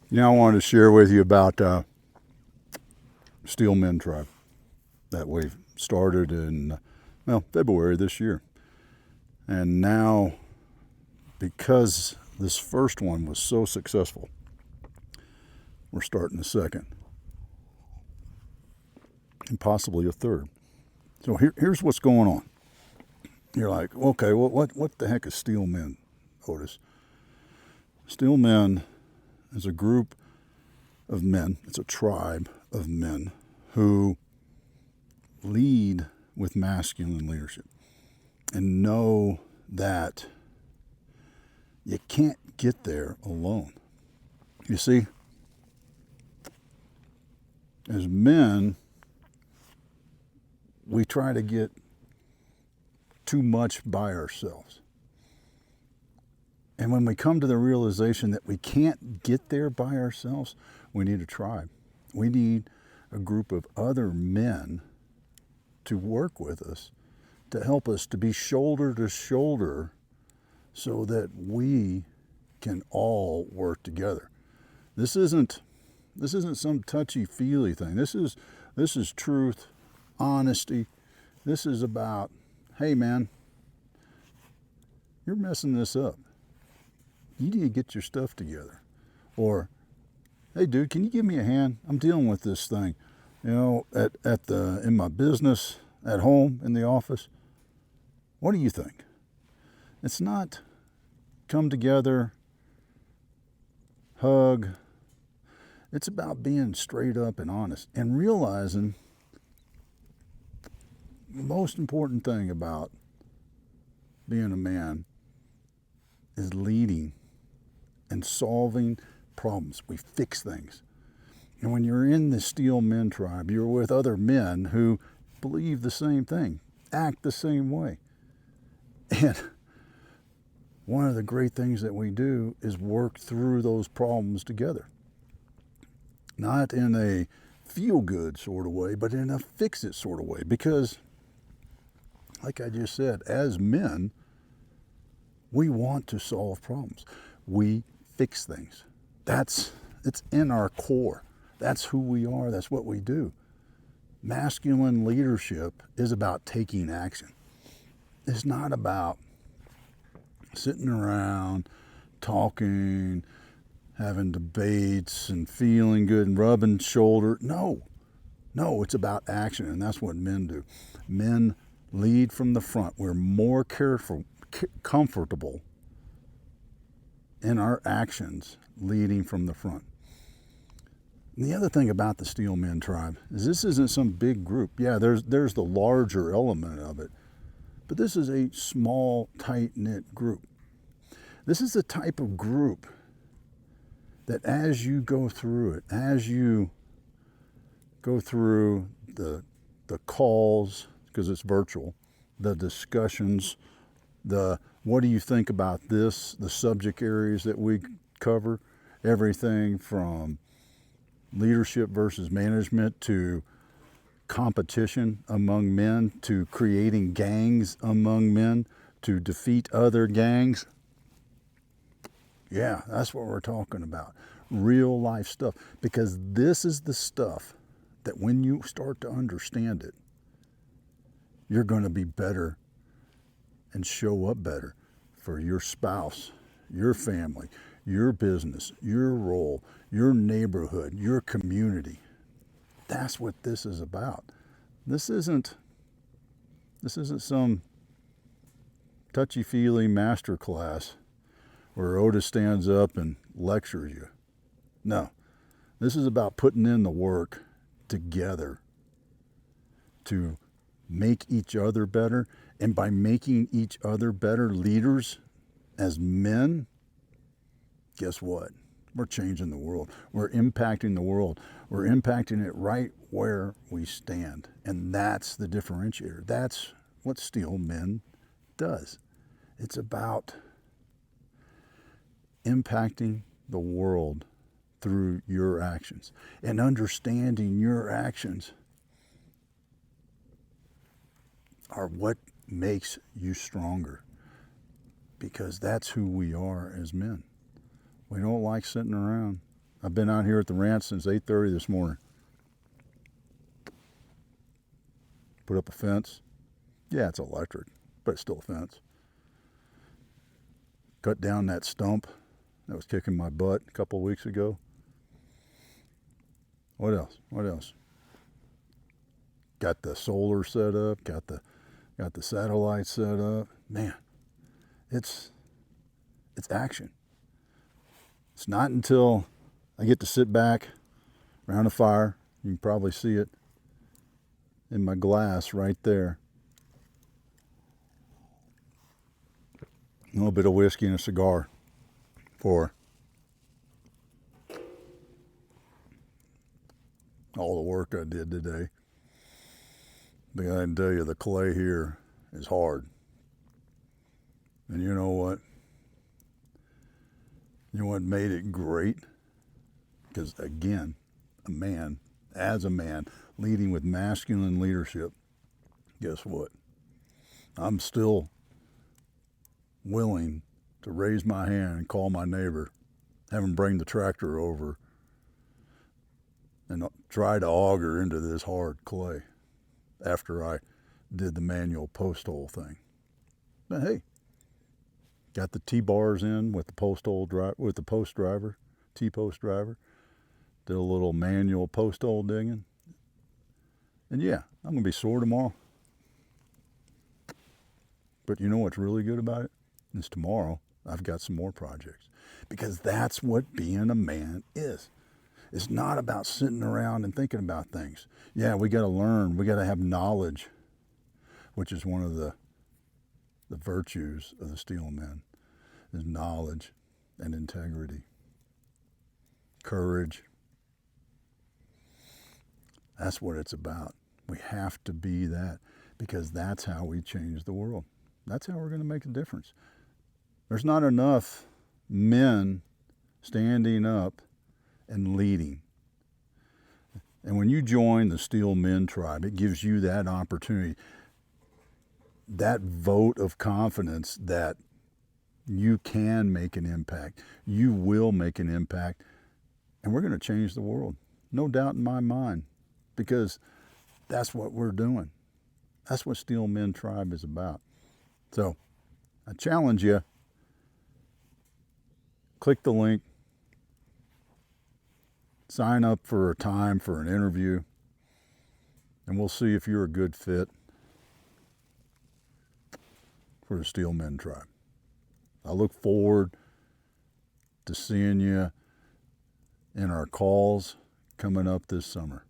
Now I wanted to share with you about Steel Men Tribe that we started in, February this year. And now, because this first one was so successful, we're starting a second and possibly a third. So here's what's going on. You're like, okay, well, what the heck is Steel Men, Otis? Steel Men is a group of men, it's a tribe of men who lead with masculine leadership and know that you can't get there alone. You see, as men, we try to get too much by ourselves. And when we come to the realization that we can't get there by ourselves, we need a tribe. We need a group of other men to work with us, to help us to be shoulder to shoulder so that we can all work together. This isn't some touchy-feely thing. This is truth, honesty. This is about, hey man, you're messing this up. You need to get your stuff together. Or, hey dude, can you give me a hand? I'm dealing with this thing. In my business, at home, in the office. What do you think? It's not come together, hug. It's about being straight up and honest and realizing the most important thing about being a man is leading and solving problems. We fix things. And when you're in the Steel Men Tribe, you're with other men who believe the same thing, act the same way. And one of the great things that we do is work through those problems together. Not in a feel-good sort of way, but in a fix-it sort of way. Because, like I just said, as men, we want to solve problems. We fix things. It's in our core. That's who we are. That's what we do. Masculine leadership is about taking action. It's not about sitting around, talking, having debates and feeling good and rubbing shoulder. No, it's about action, and that's what men do. Men lead from the front. We're more comfortable in our actions leading from the front. And the other thing about the Steel Men Tribe is this isn't some big group. Yeah, there's the larger element of it, but this is a small, tight-knit group. This is the type of group that as you go through it, as you go through the calls, because it's virtual, the discussions, the what do you think about this, the subject areas that we cover, everything from leadership versus management to competition among men to creating gangs among men to defeat other gangs. Yeah, that's what we're talking about. Real life stuff. Because this is the stuff that when you start to understand it, you're going to be better and show up better for your spouse, your family, your business, your role, your neighborhood, your community. That's what this is about. This isn't some touchy-feely master class where Otis stands up and lectures you. No, this is about putting in the work together to make each other better. And by making each other better leaders as men, guess what? We're changing the world. We're impacting the world. We're impacting it right where we stand. And that's the differentiator. That's what Steel Men does. It's about impacting the world through your actions and understanding your actions are what makes you stronger, because that's who we are as men. We don't like sitting around. I've been out here at the ranch since 8:30 this morning. Put up a fence. Yeah, it's electric, but it's still a fence. Cut down that stump that was kicking my butt a couple of weeks ago. What else? What else? Got the solar set up, got the satellite set up. Man, it's action. It's not until I get to sit back around a fire, you can probably see it in my glass right there. A little bit of whiskey and a cigar for all the work I did today. But I can tell you, the clay here is hard. And you know what? You know what made it great? Because again, as a man, leading with masculine leadership, guess what? I'm still willing to raise my hand and call my neighbor, have him bring the tractor over, and try to auger into this hard clay after I did the manual post hole thing. But hey, got the T-bars in with the post driver, T-post driver. Did a little manual post hole digging. And yeah, I'm going to be sore tomorrow. But you know what's really good about it? Is tomorrow I've got some more projects. Because that's what being a man is. It's not about sitting around and thinking about things. Yeah, we got to learn. We got to have knowledge, which is one of the virtues of the steel men, is knowledge and integrity, courage. That's what it's about. We have to be that, because that's how we change the world. That's how we're going to make a difference. There's not enough men standing up and leading. And when you join the Steel Men tribe, it gives you that opportunity, that vote of confidence that you can make an impact. You will make an impact. And we're going to change the world. No doubt in my mind. Because that's what we're doing. That's what Steel Men Tribe is about. So I challenge you. Click the link. Sign up for a time for an interview. And we'll see if you're a good fit for the Steel Men Tribe. I look forward to seeing you in our calls coming up this summer.